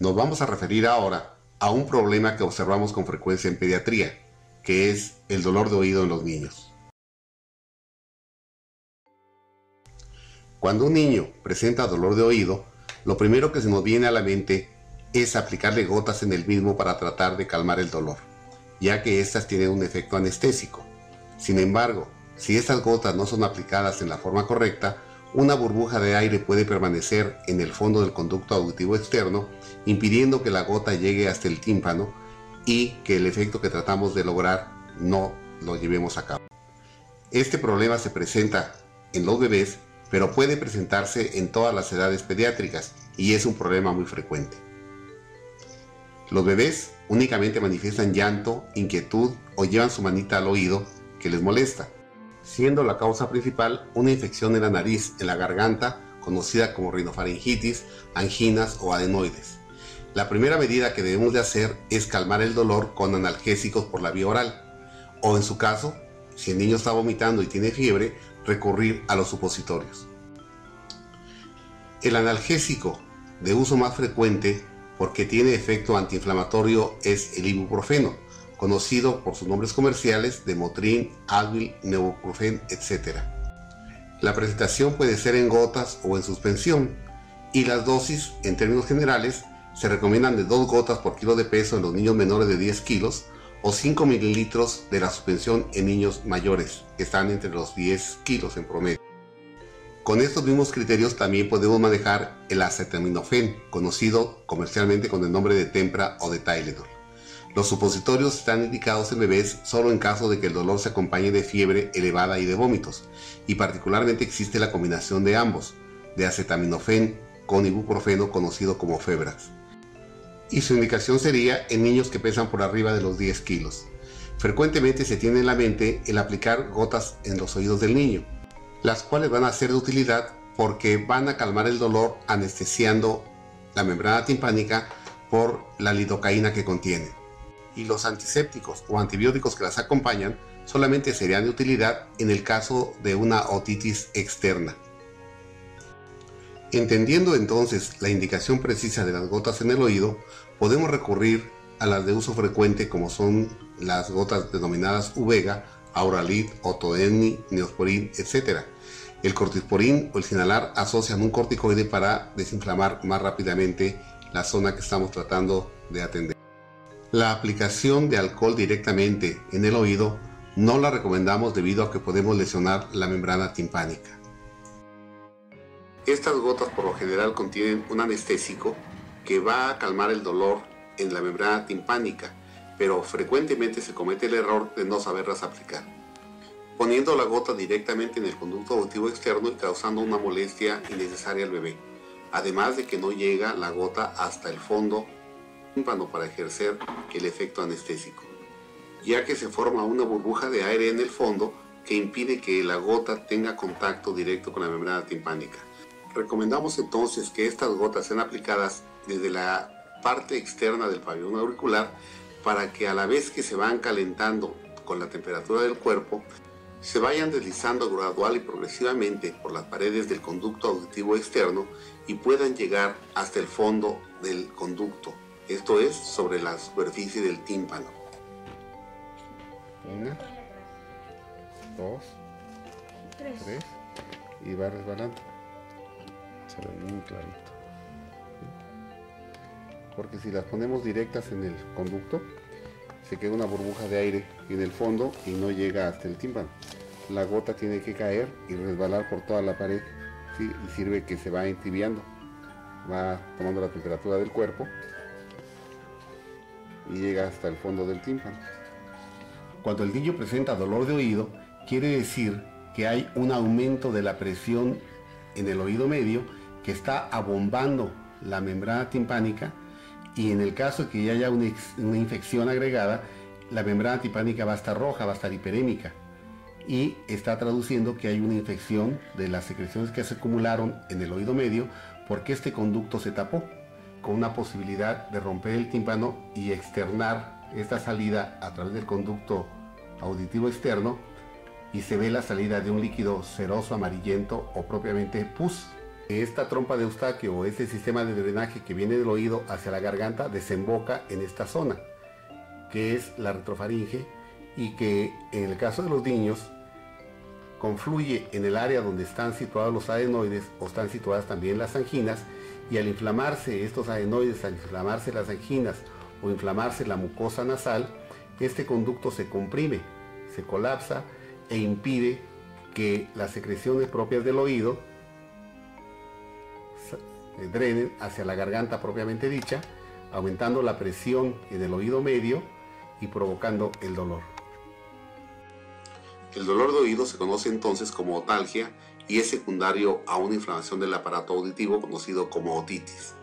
Nos vamos a referir ahora a un problema que observamos con frecuencia en pediatría, que es el dolor de oído en los niños. Cuando un niño presenta dolor de oído, lo primero que se nos viene a la mente es aplicarle gotas en el mismo para tratar de calmar el dolor, ya que éstas tienen un efecto anestésico. Sin embargo, si estas gotas no son aplicadas en la forma correcta, una burbuja de aire puede permanecer en el fondo del conducto auditivo externo, impidiendo que la gota llegue hasta el tímpano y que el efecto que tratamos de lograr no lo llevemos a cabo. Este problema se presenta en los bebés, pero puede presentarse en todas las edades pediátricas y es un problema muy frecuente. Los bebés únicamente manifiestan llanto, inquietud o llevan su manita al oído que les molesta, siendo la causa principal una infección en la nariz, en la garganta, conocida como rinofaringitis, anginas o adenoides. La primera medida que debemos de hacer es calmar el dolor con analgésicos por la vía oral, o en su caso, si el niño está vomitando y tiene fiebre, recurrir a los supositorios. El analgésico de uso más frecuente, porque tiene efecto antiinflamatorio, es el ibuprofeno, conocido por sus nombres comerciales de Motrin, Advil, Neubuprofen, etc. La presentación puede ser en gotas o en suspensión, y las dosis, en términos generales, se recomiendan de 2 gotas por kilo de peso en los niños menores de 10 kilos o 5 mililitros de la suspensión en niños mayores, que están entre los 10 kilos en promedio. Con estos mismos criterios también podemos manejar el acetaminofén, conocido comercialmente con el nombre de Tempra o de Tylenol. Los supositorios están indicados en bebés solo en caso de que el dolor se acompañe de fiebre elevada y de vómitos, y particularmente existe la combinación de ambos, de acetaminofén con ibuprofeno, conocido como Febrax. Y su indicación sería en niños que pesan por arriba de los 10 kilos. Frecuentemente se tiene en la mente el aplicar gotas en los oídos del niño, las cuales van a ser de utilidad porque van a calmar el dolor anestesiando la membrana timpánica por la lidocaína que contienen. Y los antisépticos o antibióticos que las acompañan solamente serían de utilidad en el caso de una otitis externa. Entendiendo entonces la indicación precisa de las gotas en el oído, podemos recurrir a las de uso frecuente como son las gotas denominadas Uvega, Auralit, Otodenni, Neosporin, etc. El corticosteroide o el Sinalar asocian un corticoide para desinflamar más rápidamente la zona que estamos tratando de atender. La aplicación de alcohol directamente en el oído no la recomendamos debido a que podemos lesionar la membrana timpánica. Estas gotas por lo general contienen un anestésico que va a calmar el dolor en la membrana timpánica, pero frecuentemente se comete el error de no saberlas aplicar, poniendo la gota directamente en el conducto auditivo externo y causando una molestia innecesaria al bebé, además de que no llega la gota hasta el fondo del tímpano para ejercer el efecto anestésico, ya que se forma una burbuja de aire en el fondo que impide que la gota tenga contacto directo con la membrana timpánica. Recomendamos entonces que estas gotas sean aplicadas desde la parte externa del pabellón auricular para que a la vez que se van calentando con la temperatura del cuerpo, se vayan deslizando gradual y progresivamente por las paredes del conducto auditivo externo y puedan llegar hasta el fondo del conducto, esto es, sobre la superficie del tímpano. 1, 2, 3 y va resbalando. Se ve muy clarito. Porque si las ponemos directas en el conducto, se queda una burbuja de aire en el fondo y no llega hasta el tímpano. La gota tiene que caer y resbalar por toda la pared, ¿sí? Y sirve que se va entibiando, va tomando la temperatura del cuerpo y llega hasta el fondo del tímpano. Cuando el niño presenta dolor de oído, quiere decir que hay un aumento de la presión en el oído medio que está abombando la membrana timpánica, y en el caso de que ya haya una infección agregada, la membrana timpánica va a estar roja, va a estar hiperémica, y está traduciendo que hay una infección de las secreciones que se acumularon en el oído medio porque este conducto se tapó, con una posibilidad de romper el tímpano y externar esta salida a través del conducto auditivo externo, y se ve la salida de un líquido ceroso amarillento o propiamente pus, Esta trompa de Eustaquio o este sistema de drenaje que viene del oído hacia la garganta desemboca en esta zona, que es la retrofaringe, y que en el caso de los niños confluye en el área donde están situados los adenoides o están situadas también las anginas, y al inflamarse estos adenoides, al inflamarse las anginas o inflamarse la mucosa nasal, este conducto se comprime, se colapsa e impide que las secreciones propias del oído drenen hacia la garganta propiamente dicha, aumentando la presión en el oído medio y provocando el dolor. El dolor de oído se conoce entonces como otalgia y es secundario a una inflamación del aparato auditivo conocido como otitis.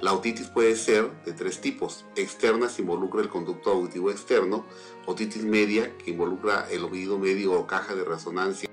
La otitis puede ser de tres tipos: externa, que involucra el conducto auditivo externo; otitis media, que involucra el oído medio o caja de resonancia;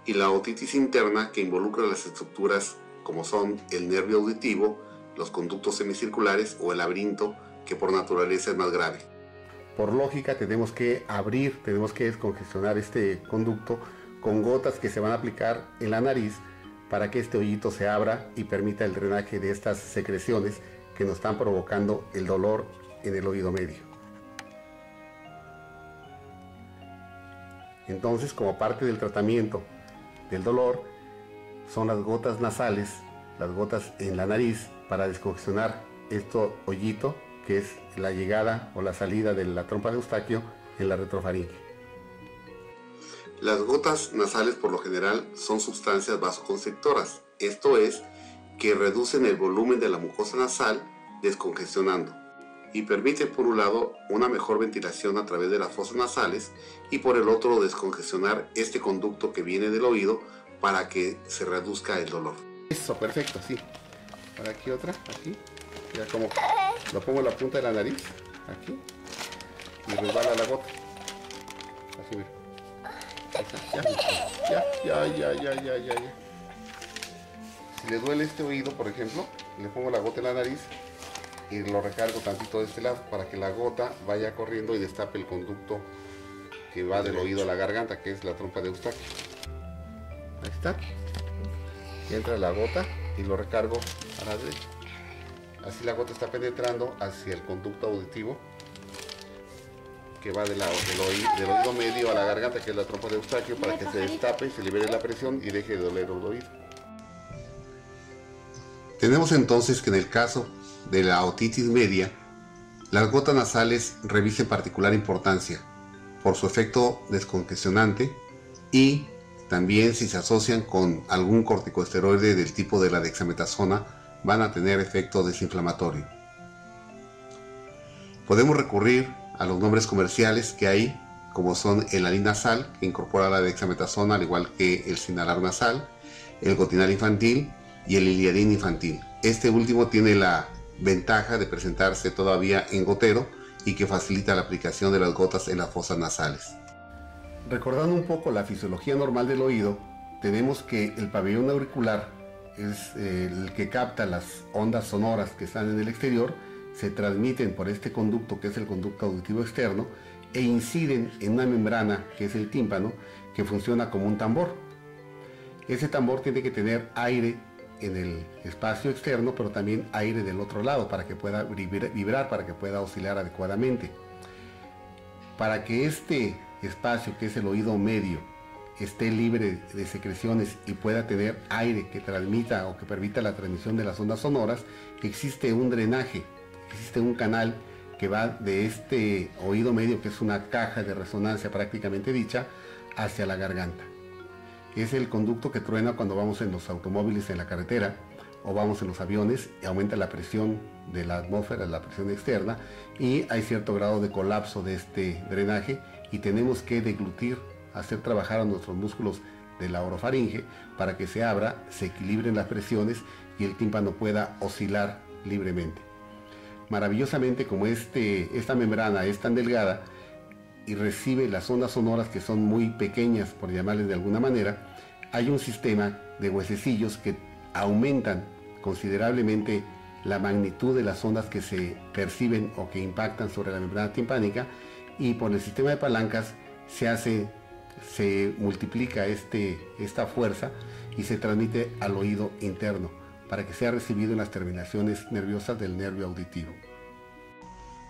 y la otitis interna, que involucra las estructuras como son el nervio auditivo, los conductos semicirculares o el laberinto, que por naturaleza es más grave. Por lógica tenemos que abrir, tenemos que descongestionar este conducto con gotas que se van a aplicar en la nariz para que este hoyito se abra y permita el drenaje de estas secreciones que nos están provocando el dolor en el oído medio. Entonces, como parte del tratamiento del dolor, son las gotas nasales, las gotas en la nariz, para descongestionar este hoyito que es la llegada o la salida de la trompa de Eustaquio en la retrofaringe. Las gotas nasales por lo general son sustancias vasoconstrictoras, esto es, que reducen el volumen de la mucosa nasal descongestionando, y permiten por un lado una mejor ventilación a través de las fosas nasales y por el otro descongestionar este conducto que viene del oído para que se reduzca el dolor. Eso, perfecto, sí. Ahora aquí otra, aquí. Ya como lo pongo en la punta de la nariz, aquí, y resbala la gota. Así, mira. Ya. Si le duele este oído, por ejemplo, le pongo la gota en la nariz y lo recargo tantito de este lado para que la gota vaya corriendo y destape el conducto que va del oído a la garganta, que es la trompa de Eustaquio. Ahí está. Y entra la gota y lo recargo a la derecha. Así la gota está penetrando hacia el conducto auditivo que va del oído medio a la garganta, que es la trompa de Eustaquio, para que se destape, se libere la presión y deje de doler el oído. Tenemos entonces que en el caso de la otitis media, las gotas nasales revisten particular importancia por su efecto descongestionante y también si se asocian con algún corticosteroide del tipo de la dexametasona van a tener efecto desinflamatorio. Podemos recurrir a los nombres comerciales que hay, como son el Alinasal, que incorpora la dexametasona al igual que el Sinalar nasal, el Gotinal infantil y el Iliadin infantil. Este último tiene la ventaja de presentarse todavía en gotero y que facilita la aplicación de las gotas en las fosas nasales. Recordando un poco la fisiología normal del oído, tenemos que el pabellón auricular es el que capta las ondas sonoras que están en el exterior, se transmiten por este conducto que es el conducto auditivo externo e inciden en una membrana que es el tímpano, que funciona como un tambor. Ese tambor tiene que tener aire en el espacio externo, pero también aire del otro lado para que pueda vibrar, para que pueda oscilar adecuadamente. Para que este espacio, que es el oído medio, esté libre de secreciones y pueda tener aire que transmita o que permita la transmisión de las ondas sonoras, existe un drenaje, existe un canal que va de este oído medio, que es una caja de resonancia prácticamente dicha, hacia la garganta. Es el conducto que truena cuando vamos en los automóviles en la carretera o vamos en los aviones y aumenta la presión de la atmósfera, la presión externa, y hay cierto grado de colapso de este drenaje y tenemos que deglutir, hacer trabajar a nuestros músculos de la orofaringe para que se abra, se equilibren las presiones y el tímpano pueda oscilar libremente. Maravillosamente, como esta membrana es tan delgada y recibe las ondas sonoras que son muy pequeñas, por llamarles de alguna manera, hay un sistema de huesecillos que aumentan considerablemente la magnitud de las ondas que se perciben o que impactan sobre la membrana timpánica, y por el sistema de palancas se multiplica esta fuerza y se transmite al oído interno, para que sea recibido en las terminaciones nerviosas del nervio auditivo.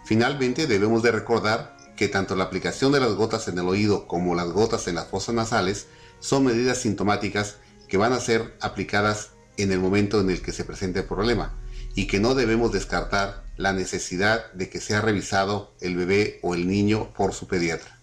Finalmente, debemos de recordar que tanto la aplicación de las gotas en el oído como las gotas en las fosas nasales son medidas sintomáticas que van a ser aplicadas en el momento en el que se presente el problema y que no debemos descartar la necesidad de que sea revisado el bebé o el niño por su pediatra.